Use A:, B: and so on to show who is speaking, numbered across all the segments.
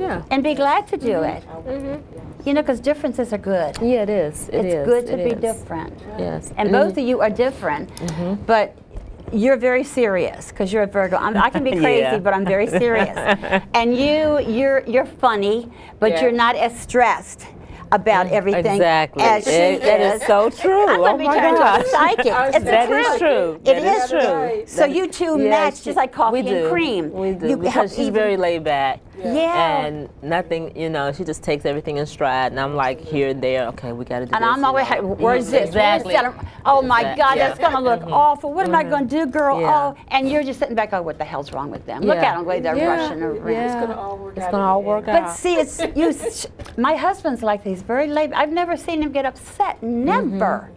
A: Yeah.
B: And be glad to do it. You know, because differences are good.
A: Yeah, it is.
B: It's good to be different.
A: Yes.
B: And both of you are different, but you're very serious because you're a Virgo. I can be crazy, but I'm very serious. And you're funny, but you're not as stressed about everything.
A: Exactly.
B: As she
A: that is so true.
B: I'm going to be turned into a psychic.
A: That is true.
B: It is true. So you two match just like coffee and cream.
A: We do. Because she's very laid back.
B: Yeah.
A: And nothing, you know, she just takes everything in stride. And I'm like here and there. Okay, we got to do
B: and
A: this.
B: I'm always, where's this?
A: Exactly.
B: Oh my God, that's going to look awful. What am I going to do, girl?
A: Yeah.
B: Oh, and you're just sitting back, oh, what the hell's wrong with them? Look at them, the way they're rushing around.
A: It's
C: going to all work out.
A: It's going to all work out.
B: But see, it's you. My husband's like these, very laid. I've never seen him get upset. Never.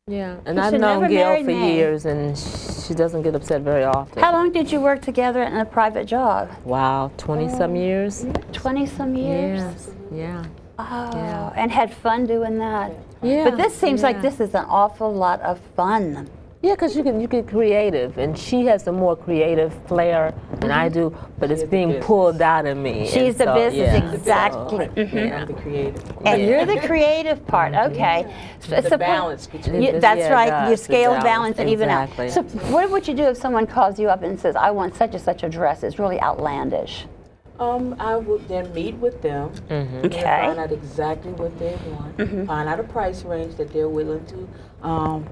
A: Yeah, and I've known Gail for years, and she doesn't get upset very often.
B: How long did you work together in a private job?
A: Wow, 20-some years.
B: 20-some years?
A: Yes, yeah.
B: Oh,
A: Yeah.
B: and had fun doing that?
A: Yeah.
B: But this seems like this is an awful lot of fun.
A: Yeah, because you get creative, and she has a more creative flair than I do, but it's being pulled out of me.
B: She's the business, exactly.
C: I'm the creative.
B: And you're the creative part, okay.
C: The balance between
B: that's right, you scale, balance, and even out.
A: Exactly.
B: So what would you do if someone calls you up and says, I want such and such a dress, it's really outlandish?
C: I would then meet with them and find out exactly what they want, find out a price range that they're willing to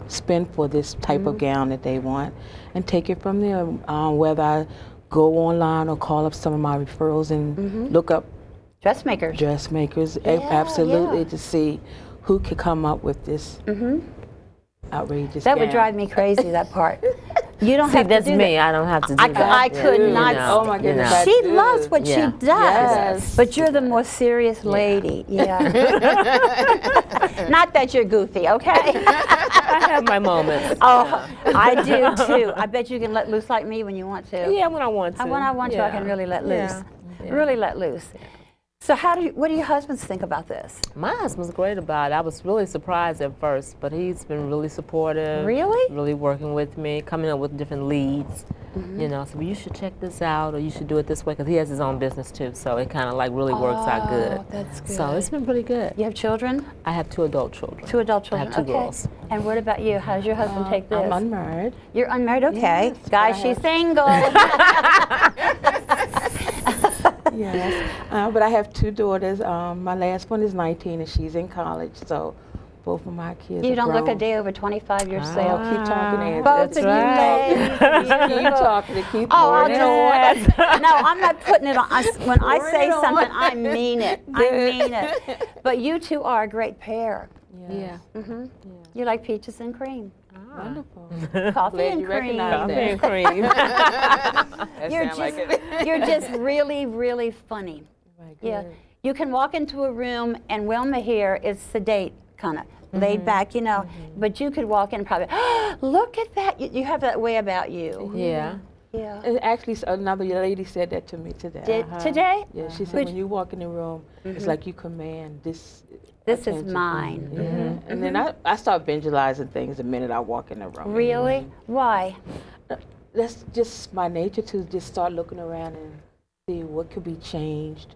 C: spend for this type of gown that they want, and take it from there. Whether I go online or call up some of my referrals and look up
B: dressmakers,
C: absolutely, to see who could come up with this outrageous
B: That
C: gown.
B: would drive me crazy, that part. You don't
A: See,
B: have
A: that's
B: to do
A: me.
B: that.
A: I don't have to do that.
B: I could not.
C: Oh my goodness.
B: She loves what she does,
C: Yes.
B: but you're the more serious lady. Yeah. Not that you're goofy, okay?
A: I have my moments.
B: Oh, I do too. I bet you can let loose like me when you want to.
A: Yeah, when I want to.
B: When I want to, I can really let loose.
A: Yeah.
B: Really let loose. So what do your husbands think about this?
A: My husband's great about it. I was really surprised at first, but he's been really supportive.
B: Really?
A: Really working with me, coming up with different leads. You know, so you should check this out, or you should do it this way, because he has his own business too, so it kind of like really works out good.
B: That's good.
A: So it's been pretty good.
B: You have children?
A: I have 2 adult children.
B: 2 adult children.
A: I have 2 girls.
B: And what about you? How does your husband take this?
C: I'm unmarried.
B: You're unmarried? Okay.
C: Yes,
B: Guys, she's single.
C: Yes, but I have 2 daughters. My last one is 19 and she's in college, so both of my kids
B: You
C: are
B: don't look a
C: grown.
B: day over 25 yourself.
C: Keep talking, Angie.
B: Both
C: That's
B: of you
C: right.
B: ladies.
C: Keep talking, keep
B: Oh,
C: pouring it on.
B: no, I'm not putting it on. When I
C: Pour
B: say
C: it on.
B: something, I mean it. I mean it. But you two are a great pair.
A: Yeah.
B: You like peaches and cream.
C: Wonderful.
B: Coffee
C: Glad
B: and
C: you
B: cream.
C: recognize
A: Coffee and cream.
C: That
B: You're
C: sound like
B: just,
C: it.
B: you're just really, really funny.
C: Right,
B: Yeah.
C: good.
B: You can walk into a room and Wilma here is sedate, kind of laid back, you know, but you could walk in and probably, look at that. You have that way about you.
A: Yeah.
B: Yeah.
C: And actually, another lady said that to me today.
B: Today?
C: Yeah, she said when you walk in the room, it's like you command this.
B: This is
C: attention.
B: mine.
C: And then I start visualizing things the minute I walk in the room.
B: Really? Why?
C: That's just my nature to just start looking around and see what could be changed.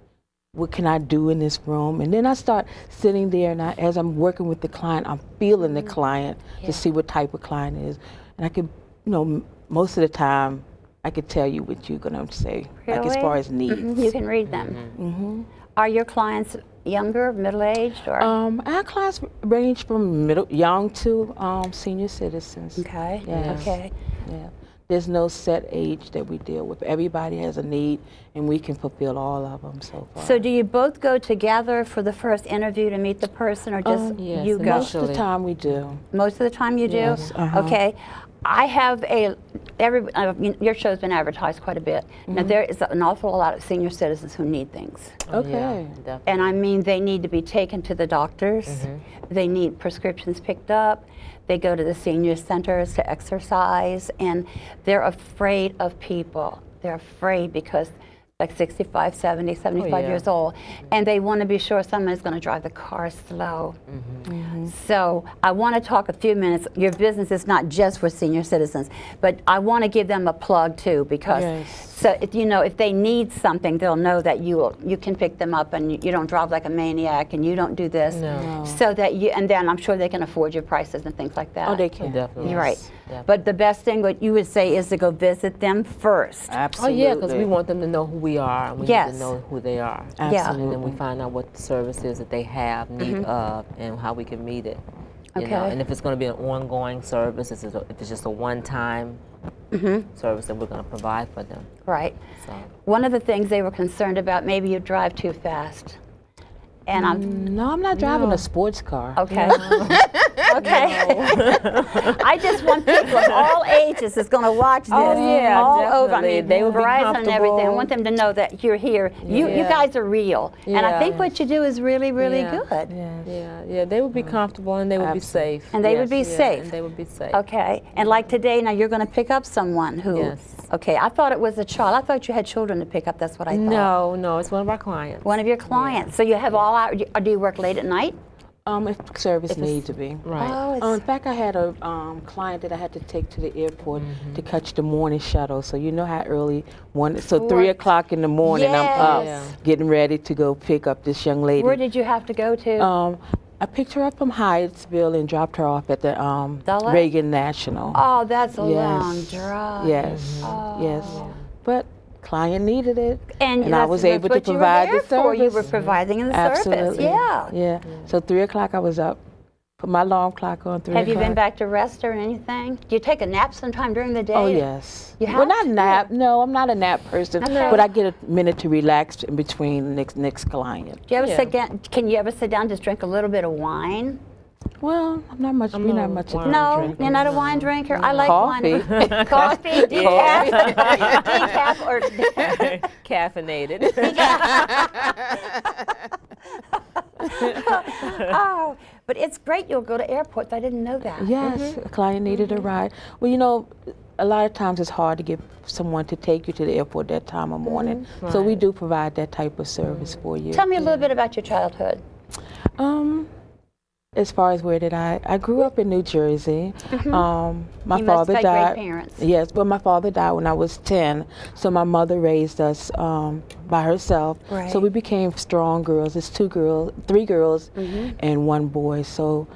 C: What can I do in this room? And then I start sitting there, and as I'm working with the client, I'm feeling the client to see what type of client it is. And I can, you know, most of the time, I could tell you what you're going to say, like as far as needs.
B: You can read them. Are your clients younger, middle-aged, or?
C: Our clients range from young to senior citizens.
B: Okay.
C: Yes.
B: Okay.
C: Yeah. There's no set age that we deal with. Everybody has a need, and we can fulfill all of them so far.
B: So do you both go together for the first interview to meet the person, or just
A: Yes,
B: you go?
C: most of the time we do.
B: Most of the time you do?
C: Yes,
B: Okay. I have your show's been advertised quite a bit. Now there is an awful lot of senior citizens who need things.
C: Okay.
A: Yeah,
B: And I mean, they need to be taken to the doctors. They need prescriptions picked up. They go to the senior centers to exercise, and they're afraid of people. They're afraid because like 65, 70, 75 years old, and they want to be sure someone is going to drive the car slow. So I want to talk a few minutes. Your business is not just for senior citizens, but I want to give them a plug too, because so if, you know, if they need something, they'll know that you can pick them up, and you don't drive like a maniac, and you don't do this, so that you, and then I'm sure they can afford your prices and things like that.
C: Oh, they can.
A: Definitely.
B: You're right. But the best thing, what you would say, is to go visit them first.
C: Absolutely.
A: Oh yeah, because we want them to know who we are, and we need to know who they are.
C: Absolutely.
A: And then we find out what the services that they have need of, and how we can meet it. You know? And if it's going to be an ongoing service, if it's just a one-time service that we're going to provide for them.
B: Right.
A: So.
B: One of the things they were concerned about, maybe you drive too fast. And
C: no, I'm not driving a sports car.
B: Okay. Okay. I just want people of all ages is going to watch this.
A: Oh yeah,
B: all
A: definitely.
B: over. I mean,
A: they will be
B: Verizon and everything. I want them to know that you're here. You guys are real, and I think what you do is really, really good.
A: Yeah. They would be comfortable, and they would be safe.
B: And they would be safe.
A: And they would be safe.
B: Okay. And like today, now you're going to pick up someone who.
A: Yes.
B: Okay. I thought it was a child. I thought you had children to pick up. That's what I thought.
A: No, it's one of our clients.
B: One of your clients. So you have all out. Do you work late at night?
C: If service needs to be.
A: Right.
B: Oh,
C: In fact, I had a client that I had to take to the airport to catch the morning shuttle. So you know how early so 3 o'clock in the morning, I'm up getting ready to go pick up this young lady.
B: Where did you have to go to?
C: I picked her up from Hyattsville and dropped her off at the Reagan National.
B: Oh, that's a long drive.
C: Yes.
B: Oh.
C: Yes. But client needed it,
B: and
C: I was able to provide the service.
B: You were providing the service.
C: Yeah. So 3 o'clock I was up. Put my alarm clock on 3 o'clock.
B: Have you been back to rest or anything? Do you take a nap sometime during the day?
C: Oh yes.
B: You have
C: well, not nap. No, I'm not a nap person.
B: Okay.
C: But I get a minute to relax in between next client.
B: Do you ever sit down? Can you ever sit down and just drink a little bit of wine?
C: Well, I'm not much. We're not much.
B: No, you're not a wine drinker. I like
C: coffee.
B: Wine. Coffee, decaf, decaf, or
A: caffeinated.
B: Oh, but it's great. You'll go to airports. I didn't know that.
C: Yes, a client needed a ride. Well, you know, a lot of times it's hard to get someone to take you to the airport that time of morning. So we do provide that type of service for you.
B: Tell me a little bit about your childhood.
C: As far as where did I grew up in New Jersey. My
B: you
C: father
B: must have
C: died.
B: Great parents.
C: Yes, but my father died when I was 10. So my mother raised us by herself.
B: Right.
C: So we became strong girls. It's 3 girls and 1 boy. So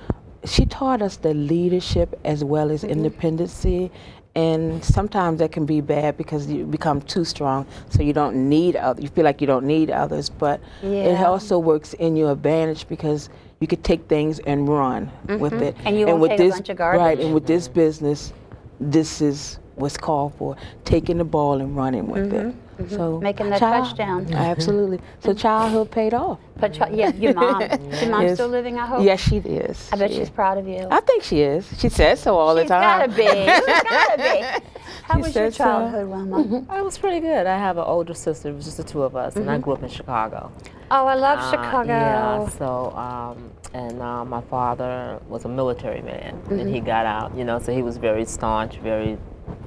C: she taught us the leadership as well as independency. And sometimes that can be bad because you become too strong, so you don't need others. You feel like you don't need others, but it also works in your advantage because you could take things and run with it.
B: And you won't take a bunch of garbage.
C: Right, and with this business, this is what's called for, taking the ball and running with it. So
B: making that touchdown.
C: Absolutely. So childhood paid off.
B: But yeah, your mom. Your mom's still living, I hope?
C: Yes, she is.
B: I bet she's proud of you.
C: I think she is. She says so all the time.
B: She's gotta be. How was your childhood, Wilma?
A: It was pretty good. I have an older sister. It was just the 2 of us, and I grew up in Chicago.
B: Oh, I love Chicago.
A: Yeah, so, my father was a military man, and he got out, so he was very staunch, very...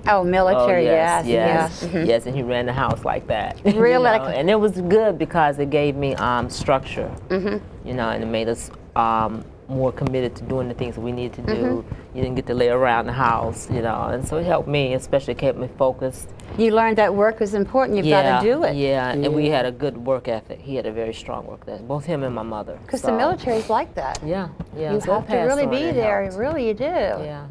B: Oh, military, yes.
A: Yes, and he ran the house like that.
B: Really?
A: And it was good because it gave me structure, and it made us more committed to doing the things that we needed to do. You didn't get to lay around the house, and so it helped me, especially kept me focused.
B: You learned that work is important. You've got to do it.
A: Yeah, and we had a good work ethic. He had a very strong work ethic, both him and my mother.
B: Because the military's like that.
A: Yeah.
B: You have to really be there. Really, you do.
A: Yeah.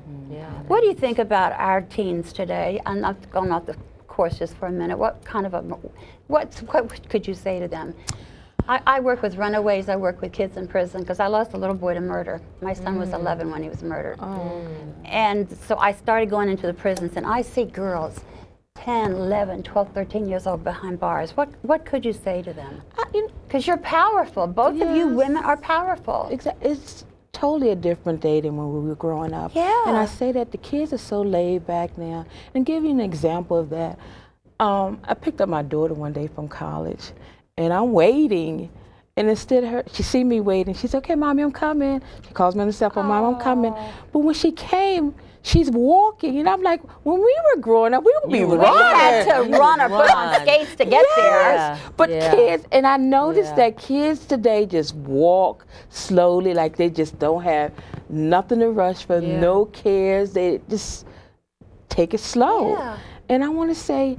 B: What do you think about our teens today? I'm not going off the course just for a minute. What could you say to them? I work with runaways. I work with kids in prison because I lost a little boy to murder. My son was 11 when he was murdered. And so I started going into the prisons, and I see girls 10, 11, 12, 13 years old behind bars. What could you say to them? Because you're powerful. Both of you women are powerful.
C: It's totally a different day than when we were growing up.
B: Yeah.
C: And I say that the kids are so laid back now. And give you an example of that. I picked up my daughter one day from college, and I'm waiting, And instead of her, she see me waiting. She said, okay, Mommy, I'm coming. She calls me on the cell phone, Mom, I'm coming. But when she came, she's walking. And I'm like, when we were growing up, we would be running.
B: We had to run or put on skates to get there.
A: Yeah.
C: But kids, and I noticed that kids today just walk slowly, like they just don't have nothing to rush for, no cares. They just take it slow. And I want to say,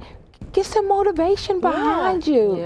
C: get some motivation behind you.